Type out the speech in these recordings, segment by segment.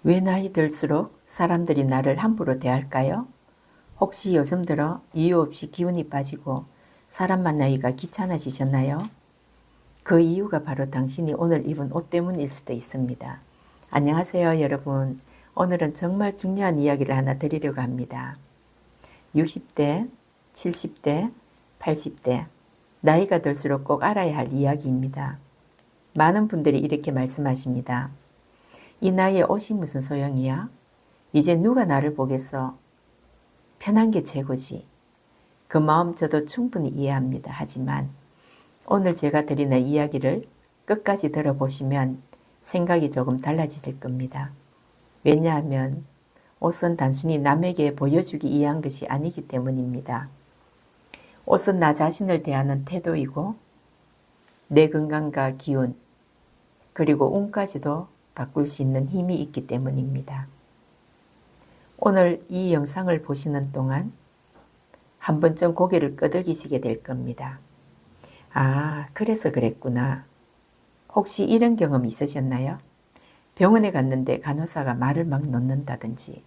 왜 나이 들수록 사람들이 나를 함부로 대할까요? 혹시 요즘 들어 이유 없이 기운이 빠지고 사람 만나기가 귀찮아지셨나요? 그 이유가 바로 당신이 오늘 입은 옷 때문일 수도 있습니다. 안녕하세요, 여러분. 오늘은 정말 중요한 이야기를 하나 드리려고 합니다. 60대, 70대, 80대, 나이가 들수록 꼭 알아야 할 이야기입니다. 많은 분들이 이렇게 말씀하십니다. 이 나이에 옷이 무슨 소용이야? 이제 누가 나를 보겠어? 편한 게 최고지. 그 마음 저도 충분히 이해합니다. 하지만 오늘 제가 드리는 이야기를 끝까지 들어보시면 생각이 조금 달라지실 겁니다. 왜냐하면 옷은 단순히 남에게 보여주기 위한 것이 아니기 때문입니다. 옷은 나 자신을 대하는 태도이고 내 건강과 기운 그리고 운까지도 바꿀 수 있는 힘이 있기 때문입니다. 오늘 이 영상을 보시는 동안 한 번쯤 고개를 끄덕이시게 될 겁니다. 아, 그래서 그랬구나. 혹시 이런 경험 있으셨나요? 병원에 갔는데 간호사가 말을 막 놓는다든지,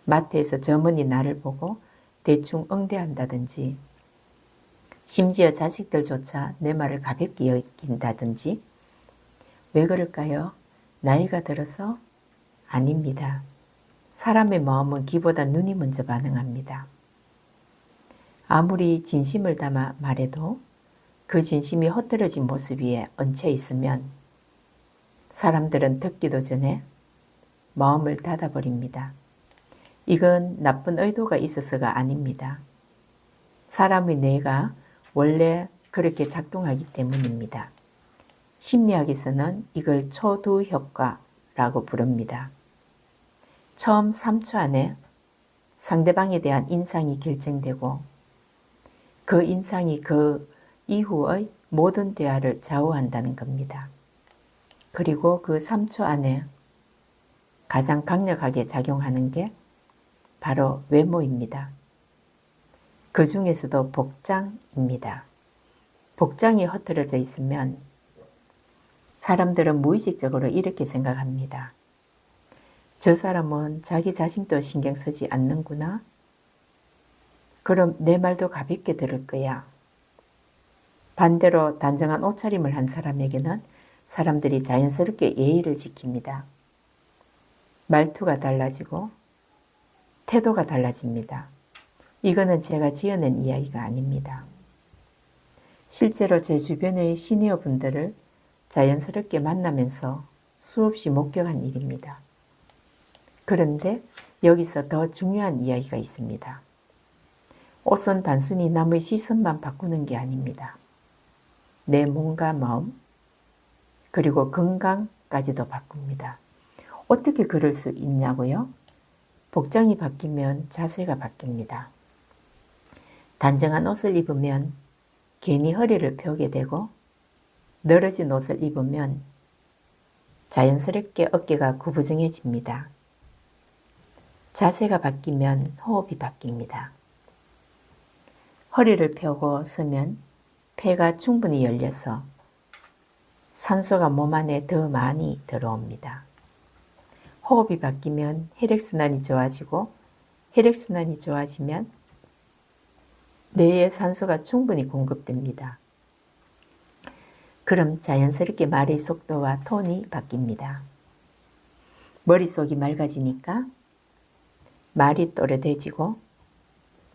마트에서 점원이 나를 보고 대충 응대한다든지, 심지어 자식들조차 내 말을 가볍게 여긴다든지, 왜 그럴까요? 나이가 들어서? 아닙니다. 사람의 마음은 귀보다 눈이 먼저 반응합니다. 아무리 진심을 담아 말해도 그 진심이 헛들어진 모습 위에 얹혀 있으면 사람들은 듣기도 전에 마음을 닫아버립니다. 이건 나쁜 의도가 있어서가 아닙니다. 사람의 뇌가 원래 그렇게 작동하기 때문입니다. 심리학에서는 이걸 초두 효과라고 부릅니다. 처음 3초 안에 상대방에 대한 인상이 결정되고 그 인상이 그 이후의 모든 대화를 좌우한다는 겁니다. 그리고 그 3초 안에 가장 강력하게 작용하는 게 바로 외모입니다. 그 중에서도 복장입니다. 복장이 흐트러져 있으면 사람들은 무의식적으로 이렇게 생각합니다. 저 사람은 자기 자신도 신경 쓰지 않는구나. 그럼 내 말도 가볍게 들을 거야. 반대로 단정한 옷차림을 한 사람에게는 사람들이 자연스럽게 예의를 지킵니다. 말투가 달라지고 태도가 달라집니다. 이거는 제가 지어낸 이야기가 아닙니다. 실제로 제 주변의 시니어 분들을 자연스럽게 만나면서 수없이 목격한 일입니다. 그런데 여기서 더 중요한 이야기가 있습니다. 옷은 단순히 남의 시선만 바꾸는 게 아닙니다. 내 몸과 마음, 그리고 건강까지도 바꿉니다. 어떻게 그럴 수 있냐고요? 복장이 바뀌면 자세가 바뀝니다. 단정한 옷을 입으면 괜히 허리를 펴게 되고 늘어진 옷을 입으면 자연스럽게 어깨가 구부정해집니다. 자세가 바뀌면 호흡이 바뀝니다. 허리를 펴고 서면 폐가 충분히 열려서 산소가 몸 안에 더 많이 들어옵니다. 호흡이 바뀌면 혈액순환이 좋아지고 혈액순환이 좋아지면 뇌에 산소가 충분히 공급됩니다. 그럼 자연스럽게 말의 속도와 톤이 바뀝니다. 머릿속이 맑아지니까 말이 또렷해지고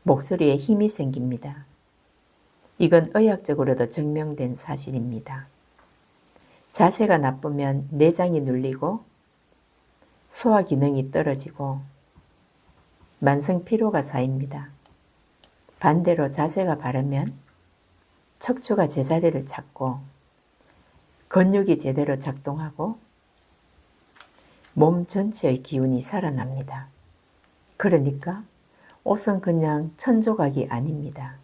목소리에 힘이 생깁니다. 이건 의학적으로도 증명된 사실입니다. 자세가 나쁘면 내장이 눌리고 소화 기능이 떨어지고 만성 피로가 쌓입니다. 반대로 자세가 바르면 척추가 제자리를 찾고 근육이 제대로 작동하고 몸 전체의 기운이 살아납니다. 그러니까 옷은 그냥 천조각이 아닙니다.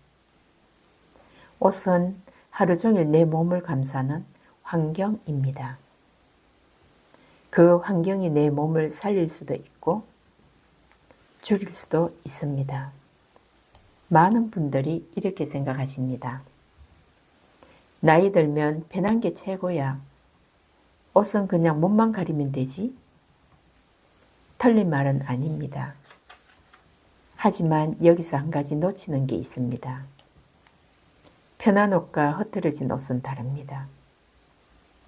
옷은 하루 종일 내 몸을 감싸는 환경입니다. 그 환경이 내 몸을 살릴 수도 있고 죽일 수도 있습니다. 많은 분들이 이렇게 생각하십니다. 나이 들면 편한 게 최고야. 옷은 그냥 몸만 가리면 되지. 틀린 말은 아닙니다. 하지만 여기서 한 가지 놓치는 게 있습니다. 편한 옷과 흐트러진 옷은 다릅니다.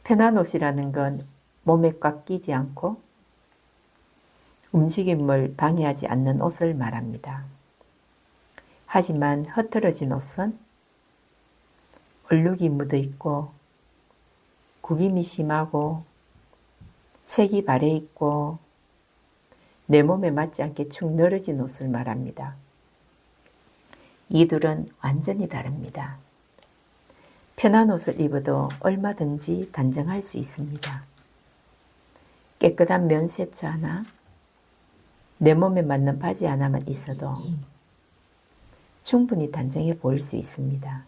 편한 옷이라는 건 몸에 꽉 끼지 않고 움직임을 방해하지 않는 옷을 말합니다. 하지만 흐트러진 옷은 얼룩이 묻어 있고 구김이 심하고 색이 바래 있고 내 몸에 맞지 않게 축 늘어진 옷을 말합니다. 이 둘은 완전히 다릅니다. 편한 옷을 입어도 얼마든지 단정할 수 있습니다. 깨끗한 면 세트 하나, 내 몸에 맞는 바지 하나만 있어도 충분히 단정해 보일 수 있습니다.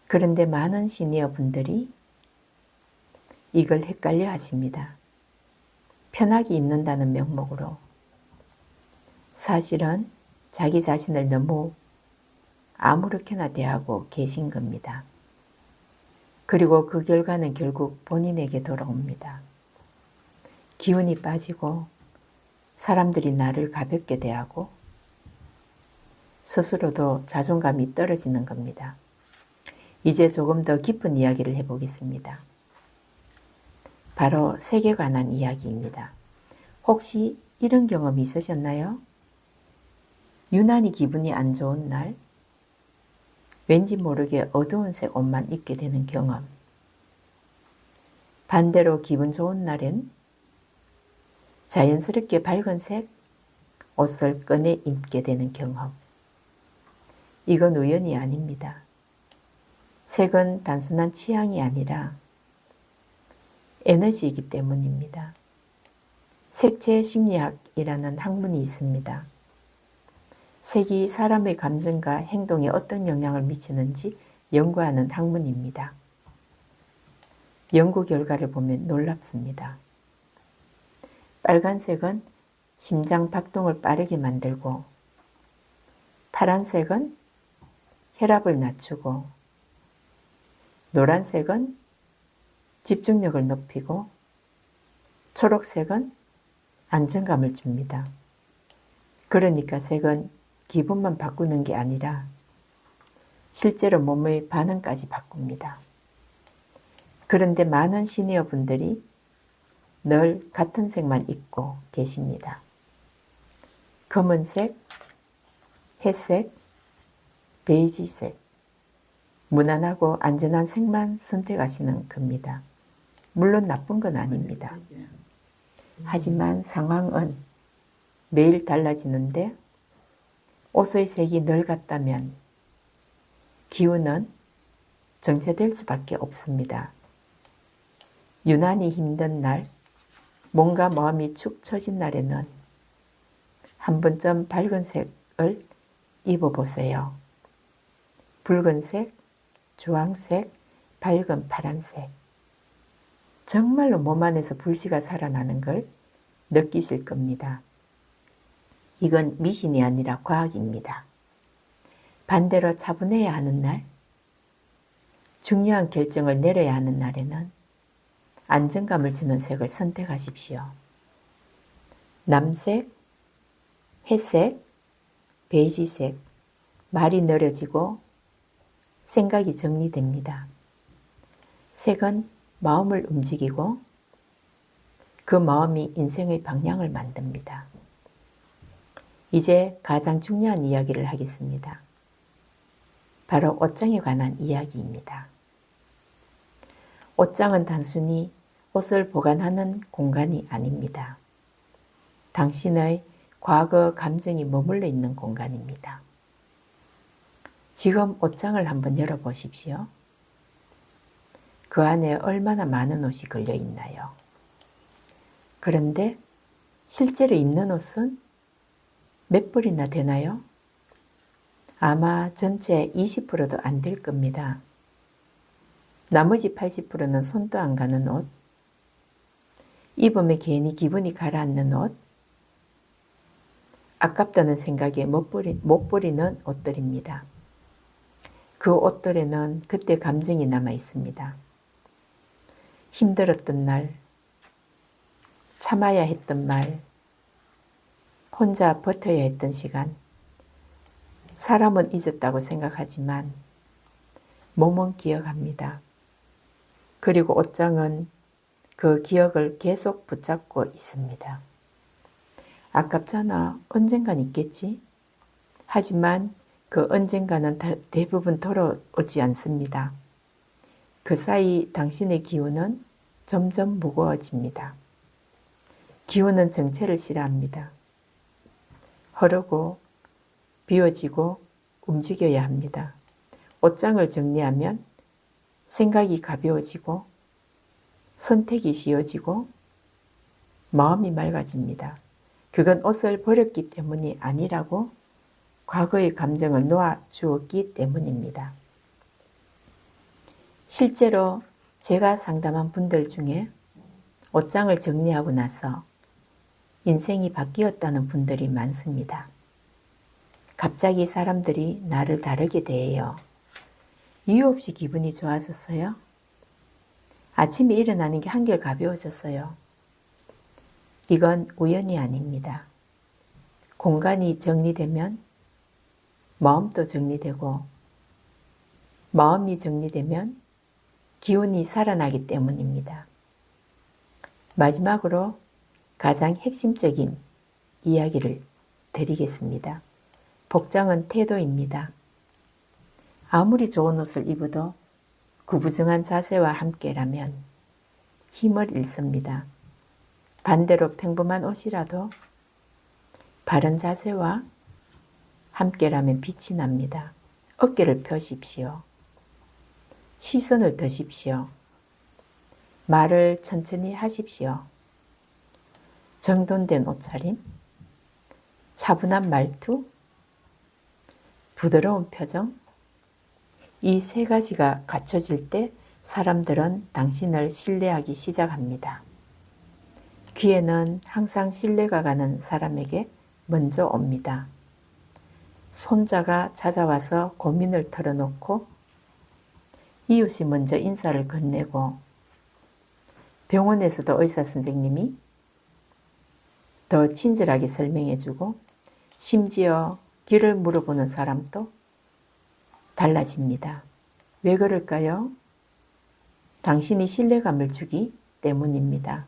그런데 많은 시니어 분들이 이걸 헷갈려 하십니다. 편하게 입는다는 명목으로 사실은 자기 자신을 너무 아무렇게나 대하고 계신 겁니다. 그리고 그 결과는 결국 본인에게 돌아옵니다. 기운이 빠지고 사람들이 나를 가볍게 대하고 스스로도 자존감이 떨어지는 겁니다. 이제 조금 더 깊은 이야기를 해보겠습니다. 바로 색에 관한 이야기입니다. 혹시 이런 경험이 있으셨나요? 유난히 기분이 안 좋은 날, 왠지 모르게 어두운 색 옷만 입게 되는 경험. 반대로 기분 좋은 날엔 자연스럽게 밝은 색 옷을 꺼내 입게 되는 경험. 이건 우연이 아닙니다. 색은 단순한 취향이 아니라 에너지이기 때문입니다. 색채 심리학이라는 학문이 있습니다. 색이 사람의 감정과 행동에 어떤 영향을 미치는지 연구하는 학문입니다. 연구 결과를 보면 놀랍습니다. 빨간색은 심장 박동을 빠르게 만들고, 파란색은 혈압을 낮추고, 노란색은 집중력을 높이고, 초록색은 안정감을 줍니다. 그러니까 색은 기분만 바꾸는 게 아니라 실제로 몸의 반응까지 바꿉니다. 그런데 많은 시니어 분들이 늘 같은 색만 입고 계십니다. 검은색, 회색, 베이지색, 무난하고 안전한 색만 선택하시는 겁니다. 물론 나쁜 건 아닙니다. 하지만 상황은 매일 달라지는데 옷의 색이 늘 같다면 기운은 정체될 수밖에 없습니다. 유난히 힘든 날, 뭔가 마음이 축 처진 날에는 한 번쯤 밝은 색을 입어보세요. 붉은색, 주황색, 밝은 파란색. 정말로 몸 안에서 불씨가 살아나는 걸 느끼실 겁니다. 이건 미신이 아니라 과학입니다. 반대로 차분해야 하는 날, 중요한 결정을 내려야 하는 날에는 안정감을 주는 색을 선택하십시오. 남색, 회색, 베이지색, 말이 느려지고 생각이 정리됩니다. 색은 마음을 움직이고 그 마음이 인생의 방향을 만듭니다. 이제 가장 중요한 이야기를 하겠습니다. 바로 옷장에 관한 이야기입니다. 옷장은 단순히 옷을 보관하는 공간이 아닙니다. 당신의 과거 감정이 머물러 있는 공간입니다. 지금 옷장을 한번 열어보십시오. 그 안에 얼마나 많은 옷이 걸려 있나요? 그런데 실제로 입는 옷은 몇 벌이나 되나요? 아마 전체 20%도 안 될 겁니다. 나머지 80%는 손도 안 가는 옷, 입으면 괜히 기분이 가라앉는 옷, 아깝다는 생각에 못 버리는 옷들입니다. 그 옷들에는 그때 감정이 남아 있습니다. 힘들었던 날, 참아야 했던 말, 혼자 버텨야 했던 시간. 사람은 잊었다고 생각하지만 몸은 기억합니다. 그리고 옷장은 그 기억을 계속 붙잡고 있습니다. 아깝잖아. 언젠간 있겠지. 하지만 그 언젠가는 대부분 돌아오지 않습니다. 그 사이 당신의 기운은 점점 무거워집니다. 기운은 정체를 싫어합니다. 흐르고 비워지고 움직여야 합니다. 옷장을 정리하면 생각이 가벼워지고 선택이 쉬워지고 마음이 맑아집니다. 그건 옷을 버렸기 때문이 아니라고 과거의 감정을 놓아주었기 때문입니다. 실제로 제가 상담한 분들 중에 옷장을 정리하고 나서 인생이 바뀌었다는 분들이 많습니다. 갑자기 사람들이 나를 다르게 대해요. 이유 없이 기분이 좋아졌어요. 아침에 일어나는 게 한결 가벼워졌어요. 이건 우연이 아닙니다. 공간이 정리되면 마음도 정리되고 마음이 정리되면 기운이 살아나기 때문입니다. 마지막으로 가장 핵심적인 이야기를 드리겠습니다. 복장은 태도입니다. 아무리 좋은 옷을 입어도 구부정한 자세와 함께라면 힘을 잃습니다. 반대로 평범한 옷이라도 바른 자세와 함께라면 빛이 납니다. 어깨를 펴십시오. 시선을 드십시오. 말을 천천히 하십시오. 정돈된 옷차림, 차분한 말투, 부드러운 표정, 이 세 가지가 갖춰질 때 사람들은 당신을 신뢰하기 시작합니다. 귀에는 항상 신뢰가 가는 사람에게 먼저 옵니다. 손자가 찾아와서 고민을 털어놓고 이웃이 먼저 인사를 건네고 병원에서도 의사 선생님이 더 친절하게 설명해주고 심지어 길을 물어보는 사람도 달라집니다. 왜 그럴까요? 당신이 신뢰감을 주기 때문입니다.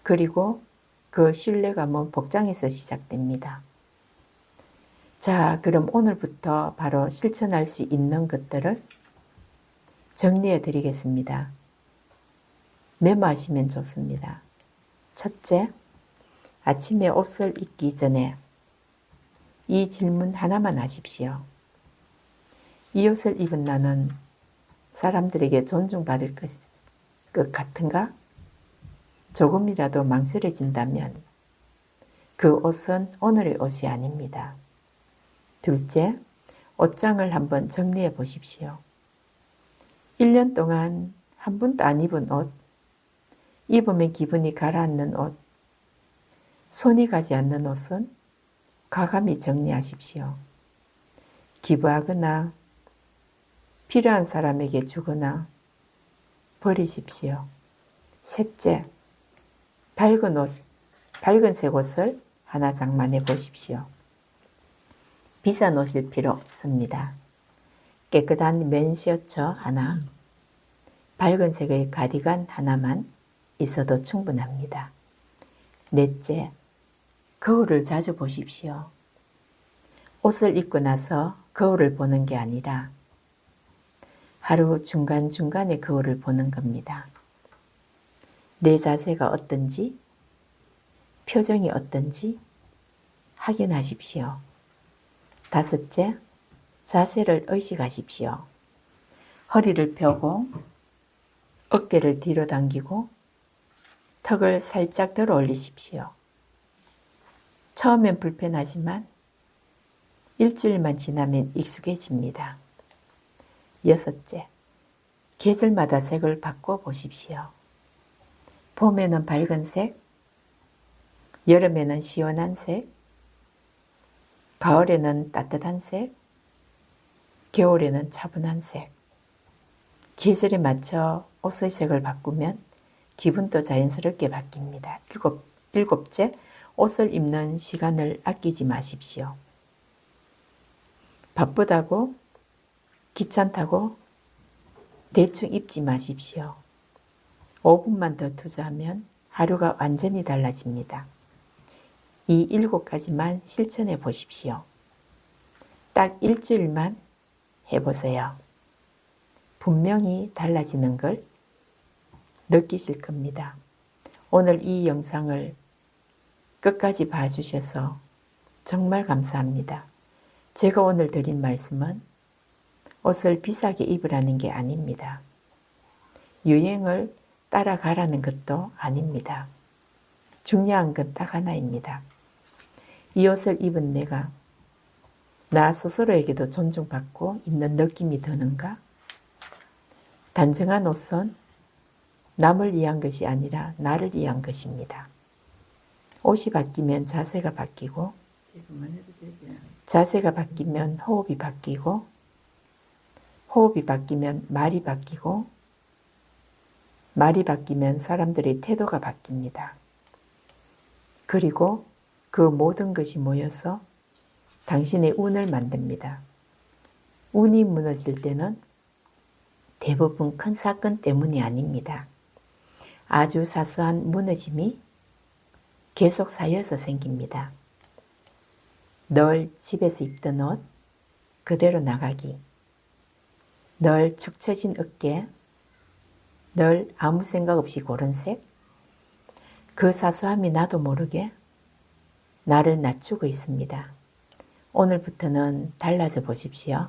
그리고 그 신뢰감은 복장에서 시작됩니다. 자, 그럼 오늘부터 바로 실천할 수 있는 것들을 정리해 드리겠습니다. 메모하시면 좋습니다. 첫째, 아침에 옷을 입기 전에 이 질문 하나만 하십시오. 이 옷을 입은 나는 사람들에게 존중받을 것 같은가? 조금이라도 망설여진다면 그 옷은 오늘의 옷이 아닙니다. 둘째, 옷장을 한번 정리해 보십시오. 1년 동안 한 번도 안 입은 옷, 입으면 기분이 가라앉는 옷, 손이 가지 않는 옷은 과감히 정리하십시오. 기부하거나 필요한 사람에게 주거나 버리십시오. 셋째, 밝은색 옷을 하나 장만해 보십시오. 비싼 옷일 필요 없습니다. 깨끗한 면 셔츠 하나, 밝은색의 가디건 하나만 있어도 충분합니다. 넷째, 거울을 자주 보십시오. 옷을 입고 나서 거울을 보는 게 아니라 하루 중간중간에 거울을 보는 겁니다. 내 자세가 어떤지, 표정이 어떤지 확인하십시오. 다섯째, 자세를 의식하십시오. 허리를 펴고 어깨를 뒤로 당기고 턱을 살짝 들어 올리십시오. 처음엔 불편하지만 일주일만 지나면 익숙해집니다. 여섯째, 계절마다 색을 바꿔 보십시오. 봄에는 밝은 색, 여름에는 시원한 색, 가을에는 따뜻한 색, 겨울에는 차분한 색. 계절에 맞춰 옷의 색을 바꾸면 기분도 자연스럽게 바뀝니다. 일곱째, 옷을 입는 시간을 아끼지 마십시오. 바쁘다고, 귀찮다고 대충 입지 마십시오. 5분만 더 투자하면 하루가 완전히 달라집니다. 이 7가지만 실천해 보십시오. 딱 일주일만 해보세요. 분명히 달라지는 걸 느끼실 겁니다. 오늘 이 영상을 끝까지 봐주셔서 정말 감사합니다. 제가 오늘 드린 말씀은 옷을 비싸게 입으라는 게 아닙니다. 유행을 따라가라는 것도 아닙니다. 중요한 건 딱 하나입니다. 이 옷을 입은 내가 나 스스로에게도 존중받고 있는 느낌이 드는가? 단정한 옷은 남을 위한 것이 아니라 나를 위한 것입니다. 옷이 바뀌면 자세가 바뀌고, 자세가 바뀌면 호흡이 바뀌고, 호흡이 바뀌면 말이 바뀌고, 말이 바뀌면 사람들의 태도가 바뀝니다. 그리고 그 모든 것이 모여서 당신의 운을 만듭니다. 운이 무너질 때는 대부분 큰 사건 때문이 아닙니다. 아주 사소한 무너짐이 계속 쌓여서 생깁니다. 늘 집에서 입던 옷 그대로 나가기, 늘 축 처진 어깨, 늘 아무 생각 없이 고른 색, 그 사소함이 나도 모르게 나를 낮추고 있습니다. 오늘부터는 달라져 보십시오.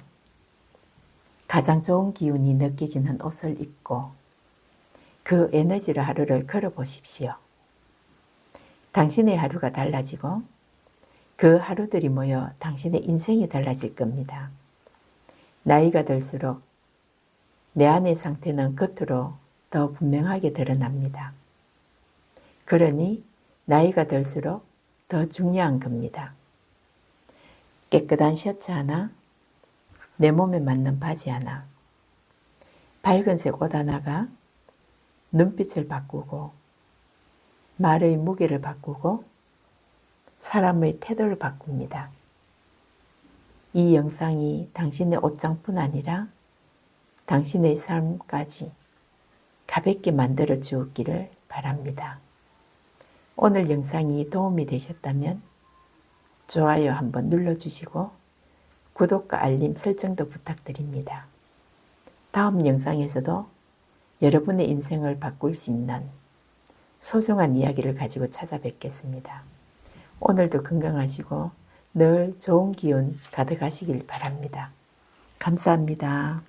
가장 좋은 기운이 느껴지는 옷을 입고 그 에너지로 하루를 걸어 보십시오. 당신의 하루가 달라지고 그 하루들이 모여 당신의 인생이 달라질 겁니다. 나이가 들수록 내 안의 상태는 겉으로 더 분명하게 드러납니다. 그러니 나이가 들수록 더 중요한 겁니다. 깨끗한 셔츠 하나, 내 몸에 맞는 바지 하나, 밝은색 옷 하나가 눈빛을 바꾸고 말의 무게를 바꾸고 사람의 태도를 바꿉니다. 이 영상이 당신의 옷장뿐 아니라 당신의 삶까지 가볍게 만들어 주었기를 바랍니다. 오늘 영상이 도움이 되셨다면 좋아요 한번 눌러주시고 구독과 알림 설정도 부탁드립니다. 다음 영상에서도 여러분의 인생을 바꿀 수 있는 소중한 이야기를 가지고 찾아뵙겠습니다. 오늘도 건강하시고 늘 좋은 기운 가득하시길 바랍니다. 감사합니다.